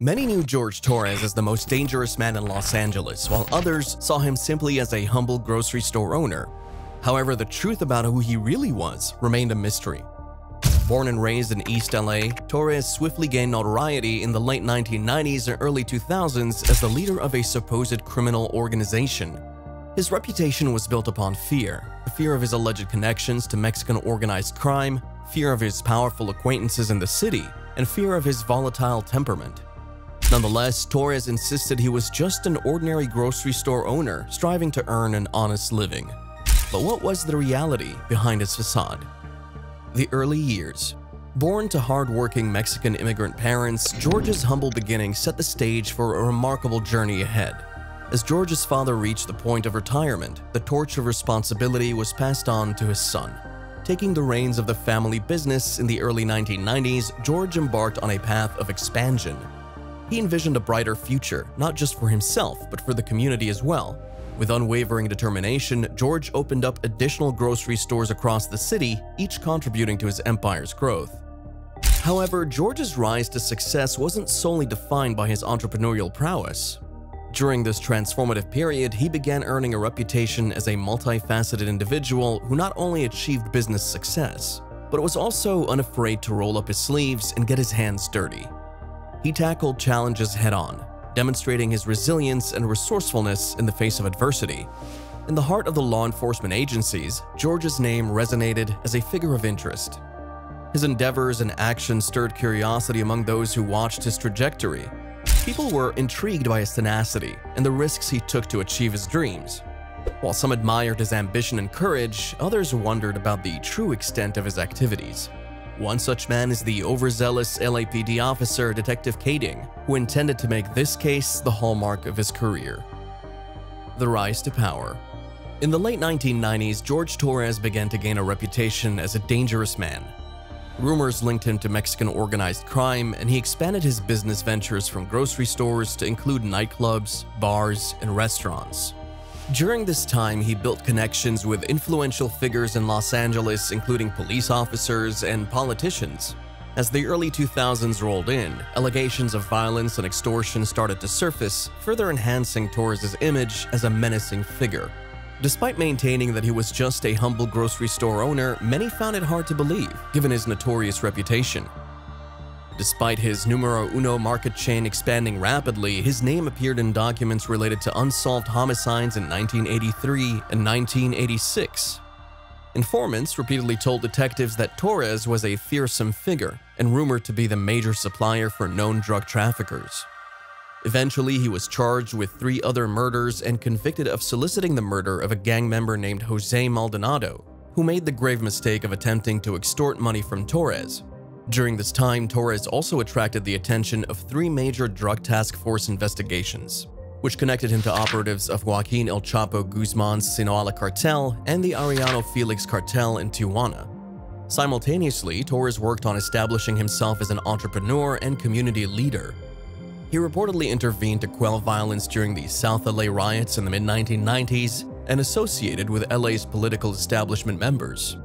Many knew George Torres as the most dangerous man in Los Angeles, while others saw him simply as a humble grocery store owner. However, the truth about who he really was remained a mystery. Born and raised in East L.A., Torres swiftly gained notoriety in the late 1990s and early 2000s as the leader of a supposed criminal organization. His reputation was built upon fear of his alleged connections to Mexican organized crime, fear of his powerful acquaintances in the city, and fear of his volatile temperament. Nonetheless, Torres insisted he was just an ordinary grocery store owner striving to earn an honest living. But what was the reality behind his facade? The early years. Born to hard-working Mexican immigrant parents, George's humble beginnings set the stage for a remarkable journey ahead. As George's father reached the point of retirement, the torch of responsibility was passed on to his son. Taking the reins of the family business in the early 1990s, George embarked on a path of expansion. He envisioned a brighter future, not just for himself, but for the community as well. With unwavering determination, George opened up additional grocery stores across the city, each contributing to his empire's growth. However, George's rise to success wasn't solely defined by his entrepreneurial prowess. During this transformative period, he began earning a reputation as a multifaceted individual who not only achieved business success, but was also unafraid to roll up his sleeves and get his hands dirty. He tackled challenges head-on, demonstrating his resilience and resourcefulness in the face of adversity. In the heart of the law enforcement agencies, George's name resonated as a figure of interest. His endeavors and actions stirred curiosity among those who watched his trajectory. People were intrigued by his tenacity and the risks he took to achieve his dreams. While some admired his ambition and courage, others wondered about the true extent of his activities. One such man is the overzealous LAPD officer, Detective Kading, who intended to make this case the hallmark of his career. The rise to power. In the late 1990s, George Torres began to gain a reputation as a dangerous man. Rumors linked him to Mexican organized crime, and he expanded his business ventures from grocery stores to include nightclubs, bars, and restaurants. During this time, he built connections with influential figures in Los Angeles, including police officers and politicians. As the early 2000s rolled in, allegations of violence and extortion started to surface, further enhancing Torres' image as a menacing figure. Despite maintaining that he was just a humble grocery store owner, many found it hard to believe, given his notorious reputation. Despite his numero uno market chain expanding rapidly, his name appeared in documents related to unsolved homicides in 1983 and 1986. Informants repeatedly told detectives that Torres was a fearsome figure and rumored to be the major supplier for known drug traffickers. Eventually, he was charged with 3 other murders and convicted of soliciting the murder of a gang member named Jose Maldonado, who made the grave mistake of attempting to extort money from Torres. During this time, Torres also attracted the attention of 3 major drug task force investigations, which connected him to operatives of Joaquin El Chapo Guzman's Sinaloa cartel and the Arellano Felix cartel in Tijuana. Simultaneously, Torres worked on establishing himself as an entrepreneur and community leader. He reportedly intervened to quell violence during the South LA riots in the mid-1990s and associated with LA's political establishment members.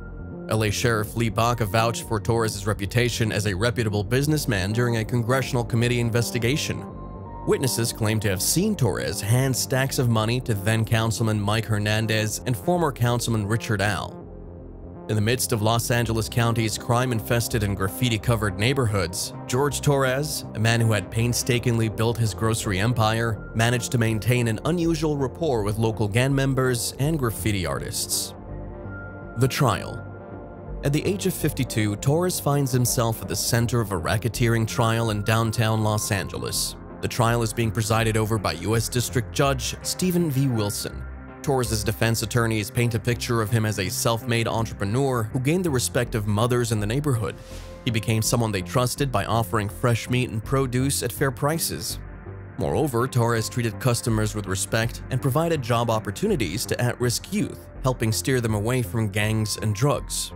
LA Sheriff Lee Baca vouched for Torres' reputation as a reputable businessman during a congressional committee investigation. Witnesses claimed to have seen Torres hand stacks of money to then-Councilman Mike Hernandez and former Councilman Richard Al. In the midst of Los Angeles County's crime-infested and graffiti-covered neighborhoods, George Torres, a man who had painstakingly built his grocery empire, managed to maintain an unusual rapport with local gang members and graffiti artists. The trial. At the age of 52, Torres finds himself at the center of a racketeering trial in downtown Los Angeles. The trial is being presided over by U.S. District Judge Stephen V. Wilson. Torres' defense attorneys paint a picture of him as a self-made entrepreneur who gained the respect of mothers in the neighborhood. He became someone they trusted by offering fresh meat and produce at fair prices. Moreover, Torres treated customers with respect and provided job opportunities to at-risk youth, helping steer them away from gangs and drugs.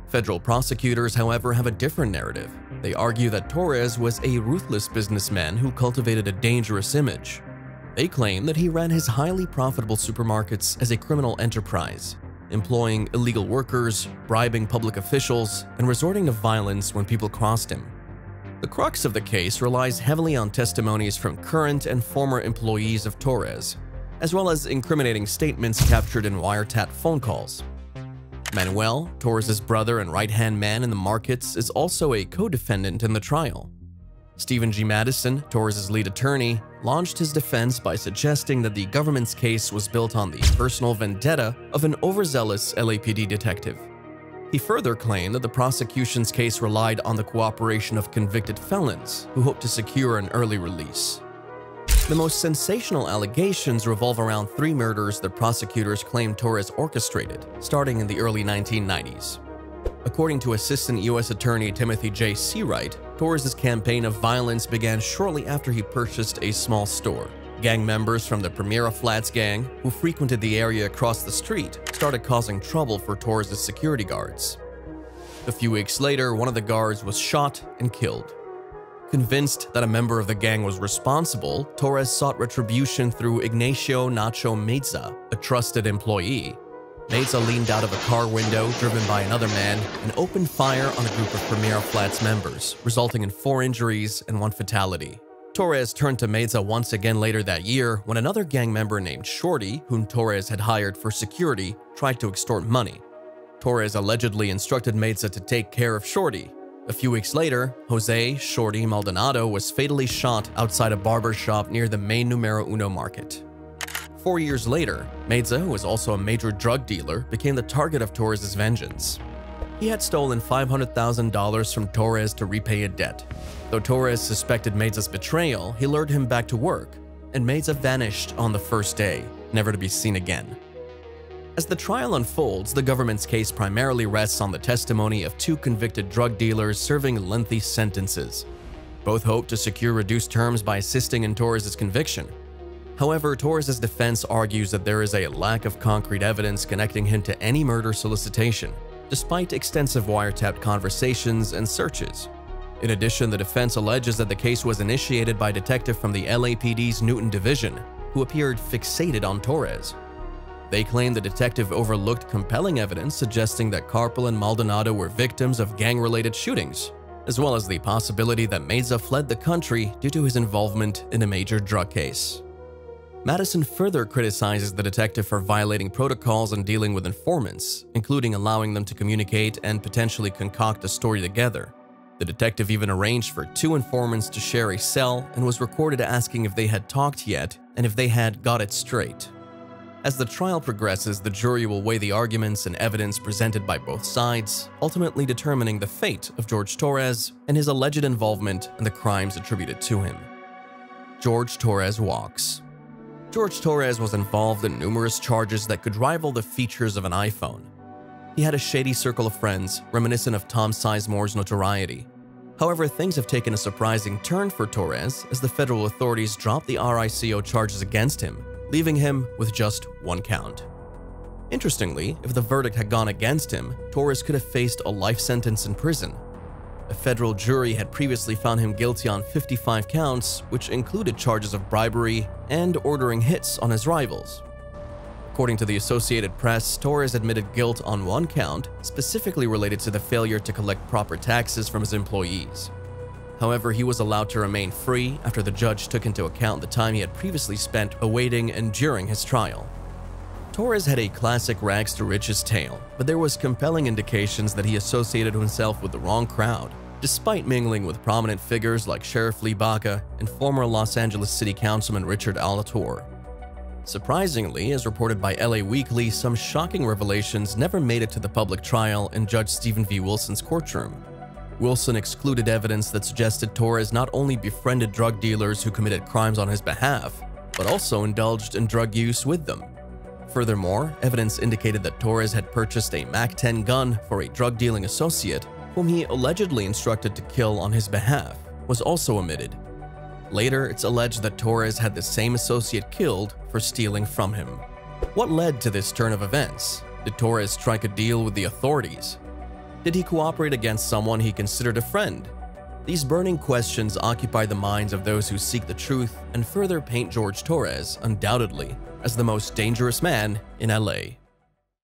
Federal prosecutors, however, have a different narrative. They argue that Torres was a ruthless businessman who cultivated a dangerous image. They claim that he ran his highly profitable supermarkets as a criminal enterprise, employing illegal workers, bribing public officials, and resorting to violence when people crossed him. The crux of the case relies heavily on testimonies from current and former employees of Torres, as well as incriminating statements captured in wiretap phone calls. Manuel, Torres' brother and right-hand man in the markets, is also a co-defendant in the trial. Stephen G. Madison, Torres' lead attorney, launched his defense by suggesting that the government's case was built on the personal vendetta of an overzealous LAPD detective. He further claimed that the prosecution's case relied on the cooperation of convicted felons who hoped to secure an early release. The most sensational allegations revolve around 3 murders that prosecutors claim Torres orchestrated, starting in the early 1990s. According to Assistant U.S. Attorney Timothy J. Seawright, Torres' campaign of violence began shortly after he purchased a small store. Gang members from the Primera Flats gang, who frequented the area across the street, started causing trouble for Torres' security guards. A few weeks later, one of the guards was shot and killed. Convinced that a member of the gang was responsible, Torres sought retribution through Ignacio Nacho Meza, a trusted employee. Meza leaned out of a car window driven by another man and opened fire on a group of Primera Flats members, resulting in 4 injuries and 1 fatality. Torres turned to Meza once again later that year when another gang member named Shorty, whom Torres had hired for security, tried to extort money. Torres allegedly instructed Meza to take care of Shorty. A few weeks later, Jose Shorty Maldonado was fatally shot outside a barber shop near the main Numero Uno market. 4 years later, Meza, who was also a major drug dealer, became the target of Torres' vengeance. He had stolen $500,000 from Torres to repay a debt. Though Torres suspected Meza's betrayal, he lured him back to work, and Meza vanished on the first day, never to be seen again. As the trial unfolds, the government's case primarily rests on the testimony of 2 convicted drug dealers serving lengthy sentences. Both hope to secure reduced terms by assisting in Torres' conviction. However, Torres' defense argues that there is a lack of concrete evidence connecting him to any murder solicitation, despite extensive wiretapped conversations and searches. In addition, the defense alleges that the case was initiated by a detective from the LAPD's Newton Division, who appeared fixated on Torres. They claim the detective overlooked compelling evidence suggesting that Carpel and Maldonado were victims of gang-related shootings, as well as the possibility that Meza fled the country due to his involvement in a major drug case. Madison further criticizes the detective for violating protocols and dealing with informants, including allowing them to communicate and potentially concoct a story together. The detective even arranged for 2 informants to share a cell and was recorded asking if they had talked yet and if they had got it straight. As the trial progresses, the jury will weigh the arguments and evidence presented by both sides, ultimately determining the fate of George Torres and his alleged involvement in the crimes attributed to him. George Torres walks. George Torres was involved in numerous charges that could rival the features of an iPhone. He had a shady circle of friends, reminiscent of Tom Sizemore's Notoriety. However, things have taken a surprising turn for Torres as the federal authorities dropped the RICO charges against him, leaving him with just 1 count. Interestingly, if the verdict had gone against him, Torres could have faced a life sentence in prison. A federal jury had previously found him guilty on 55 counts, which included charges of bribery and ordering hits on his rivals. According to the Associated Press, Torres admitted guilt on 1 count, specifically related to the failure to collect proper taxes from his employees. However, he was allowed to remain free after the judge took into account the time he had previously spent awaiting and during his trial. Torres had a classic rags-to-riches tale, but there was compelling indications that he associated himself with the wrong crowd, despite mingling with prominent figures like Sheriff Lee Baca and former Los Angeles City Councilman Richard Alatorre. Surprisingly, as reported by LA Weekly, some shocking revelations never made it to the public trial in Judge Stephen V. Wilson's courtroom. Wilson excluded evidence that suggested Torres not only befriended drug dealers who committed crimes on his behalf, but also indulged in drug use with them. Furthermore, evidence indicated that Torres had purchased a MAC-10 gun for a drug-dealing associate, whom he allegedly instructed to kill on his behalf, was also omitted. Later, it's alleged that Torres had the same associate killed for stealing from him. What led to this turn of events? Did Torres strike a deal with the authorities? Did he cooperate against someone he considered a friend? These burning questions occupy the minds of those who seek the truth and further paint George Torres, undoubtedly, as the most dangerous man in LA.